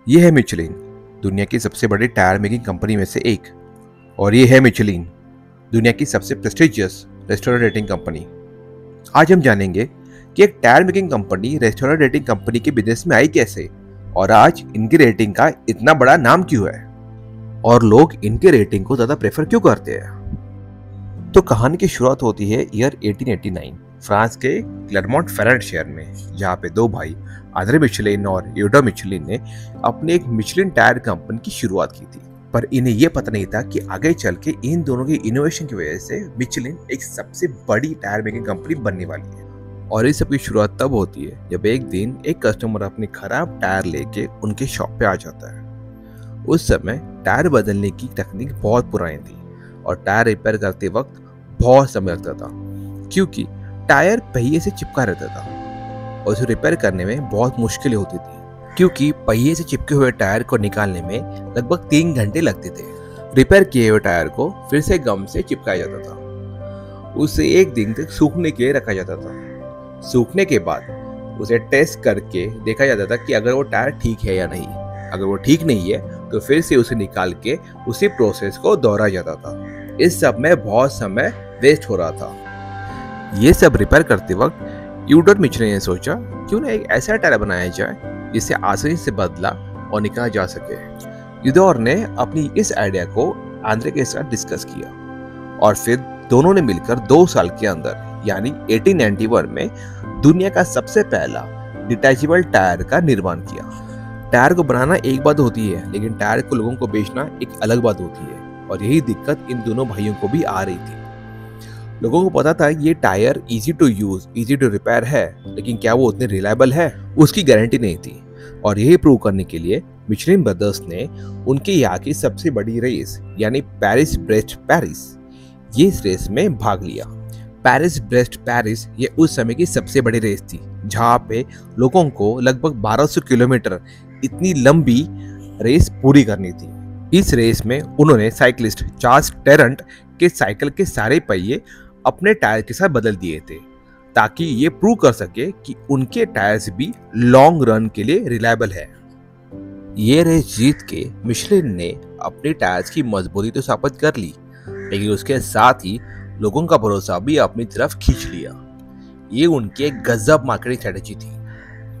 ये है मिचेलिन, दुनिया की सबसे बड़ी टायर मेकिंग कंपनी में से एक। और ये है मिचेलिन, दुनिया की सबसे प्रेस्टिजियस रेस्टोरेंट रेटिंग कंपनी। आज हम जानेंगे कि एक tyre making company restaurant rating company के बिजनेस में आई कैसे, और आज इनकी रेटिंग का इतना बड़ा नाम क्यों है, और लोग इनके रेटिंग को ज्यादा प्रेफर क्यों करते हैं। तो कहानी की शुरुआत होती है ईयर 1889 फ्रांस के क्लेरमोंट फेरेंट शहर में, जहाँ पे दो भाई आंद्रे मिचेलिन और यूडो मिचेलिन ने अपनी एक मिचेलिन टायर कंपनी की शुरुआत की थी। पर इन्हें यह पता नहीं था कि आगे चल के इन दोनों की इनोवेशन की वजह से मिचेलिन एक सबसे बड़ी टायर मेकिंग कंपनी बनने वाली है। और इस सब की शुरुआत तब होती है जब एक दिन एक कस्टमर अपनी खराब टायर लेके उनके शॉप पे आ जाता है। उस समय टायर बदलने की तकनीक बहुत पुरानी थी और टायर रिपेयर करते वक्त बहुत समय लगता था, क्योंकि टायर पहिए से चिपका रहता था और उसे रिपेयर करने में बहुत मुश्किलें होती थी, क्योंकि पहिए से चिपके हुए टायर को निकालने में लगभग 3 घंटे लगते थे। रिपेयर किए हुए टायर को फिर से गम से चिपकाया जाता था, उसे एक दिन तक सूखने के लिए रखा जाता था। सूखने के बाद उसे टेस्ट करके देखा जाता था कि अगर वो टायर ठीक है या नहीं। अगर वो ठीक नहीं है तो फिर से उसे निकाल के उसी प्रोसेस को दोहराया जाता था। इस सब में बहुत समय वेस्ट हो रहा था। ये सब रिपेयर करते वक्त यूडो मिचेलिन ने सोचा क्यों ना एक ऐसा टायर बनाया जाए जिसे आसानी से बदला और निकाला जा सके। यूडो ने अपनी इस आइडिया को आंद्रे के साथ डिस्कस किया और फिर दोनों ने मिलकर 2 साल के अंदर यानी 1891 में दुनिया का सबसे पहला डिटैचेबल टायर का निर्माण किया। टायर को बनाना एक बात होती है, लेकिन टायर को लोगों को बेचना एक अलग बात होती है, और यही दिक्कत इन दोनों भाइयों को भी आ रही थी। लोगों को पता था ये tyre easy to use, easy to repair है, लेकिन क्या वो उतने रिलायबल है, उसकी गारंटी नहीं थी। और यही प्रूव करने के लिए मिचेलिन ब्रदर्स ने उनके यहाँ की सबसे बड़ी रेस यानी पेरिस ब्रेस्ट पेरिस, ये इस रेस में भाग लिया। पेरिस ब्रेस्ट पेरिस ये उस समय की सबसे बड़ी रेस थी, जहाँ पे लोगों को लगभग 1200 किलोमीटर इतनी लंबी रेस पूरी करनी थी। इस रेस में उन्होंने साइकिलिस्ट चार्ल्स टेरंट के साइकिल के सारे पहिए अपने टायर के साथ बदल दिए थे, ताकि ये प्रूव कर सके कि उनके टायर्स भी लॉन्ग रन के लिए रिलायबल है। ये रेस जीत के मिचेलिन ने अपने टायर्स की मजबूती तो साबित कर ली, लेकिन उसके साथ ही लोगों का भरोसा भी अपनी तरफ खींच लिया। ये उनकी एक गजब मार्केटिंग स्ट्रेटेजी थी।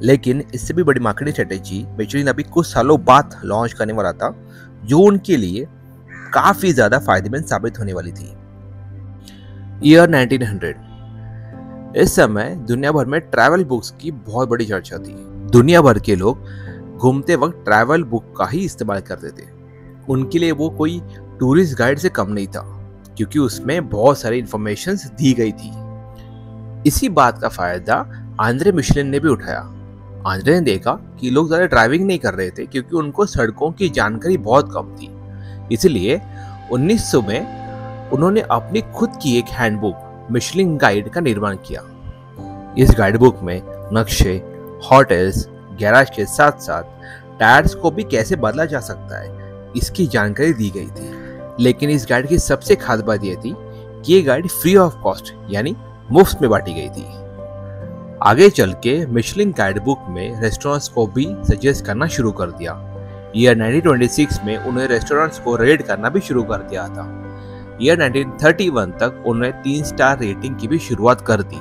लेकिन इससे भी बड़ी मार्केटिंग स्ट्रेटेजी मिचेलिन अभी कुछ सालों बाद लॉन्च करने वाला था, जो उनके लिए काफी ज्यादा फायदेमंद साबित होने वाली थी। ईयर 1900। इस समय दुनिया भर में ट्रैवल बुक्स की बहुत बड़ी चर्चा थी। दुनिया भर के लोग घूमते वक्त ट्रैवल बुक का ही इस्तेमाल करते थे। उनके लिए वो कोई टूरिस्ट गाइड से कम नहीं था, क्योंकि उसमें बहुत सारी इंफॉर्मेशन दी गई थी। इसी बात का फायदा आंद्रे मिचेलिन ने भी उठाया। आंद्रे ने देखा कि लोग ज्यादा ड्राइविंग नहीं कर रहे थे, क्योंकि उनको सड़कों की जानकारी बहुत कम थी। इसलिए 1900 में उन्होंने अपनी खुद की एक हैंडबुक मिचेलिन गाइड का निर्माण किया। इस गाइड बुक में नक्शे, होटल्स, गैराज के साथ साथ टायर्स को भी कैसे बदला जा सकता है, इसकी जानकारी दी गई थी। लेकिन इस गाइड की सबसे खास बात यह थी कि ये गाइड फ्री ऑफ कॉस्ट यानी मुफ्त में बांटी गई थी। आगे चल के मिचेलिन गाइड बुक में रेस्टोरेंट्स को भी सजेस्ट करना शुरू कर दिया। ईयर 1926 में उन्होंने रेस्टोरेंट्स को रेट करना भी शुरू कर दिया था। ईयर 1931 तक उन्होंने 3 स्टार रेटिंग की भी शुरुआत कर दी।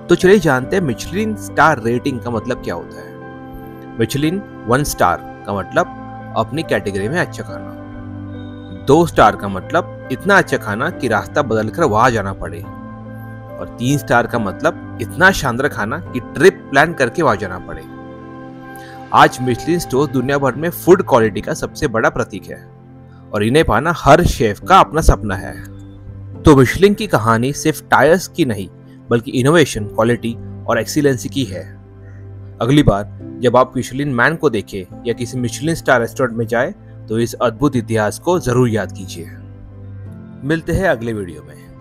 तो चलिए जानते हैं मिचेलिन स्टार रेटिंग का मतलब क्या होता है। मिचेलिन 1 स्टार का मतलब अपनी कैटेगरी में अच्छा खाना, 2 स्टार का मतलब इतना अच्छा खाना कि रास्ता बदलकर वहां जाना पड़े, और 3 स्टार का मतलब इतना शानदार खाना कि ट्रिप प्लान करके वहां जाना पड़े। आज मिचेलिन स्टोर दुनिया भर में फूड क्वालिटी का सबसे बड़ा प्रतीक है, और इन्हें पाना हर शेफ का अपना सपना है। तो मिचेलिन की कहानी सिर्फ टायर्स की नहीं, बल्कि इनोवेशन, क्वालिटी और एक्सीलेंसी की है। अगली बार जब आप मिचेलिन मैन को देखें या किसी मिचेलिन स्टार रेस्टोरेंट में जाए, तो इस अद्भुत इतिहास को जरूर याद कीजिए। मिलते हैं अगले वीडियो में।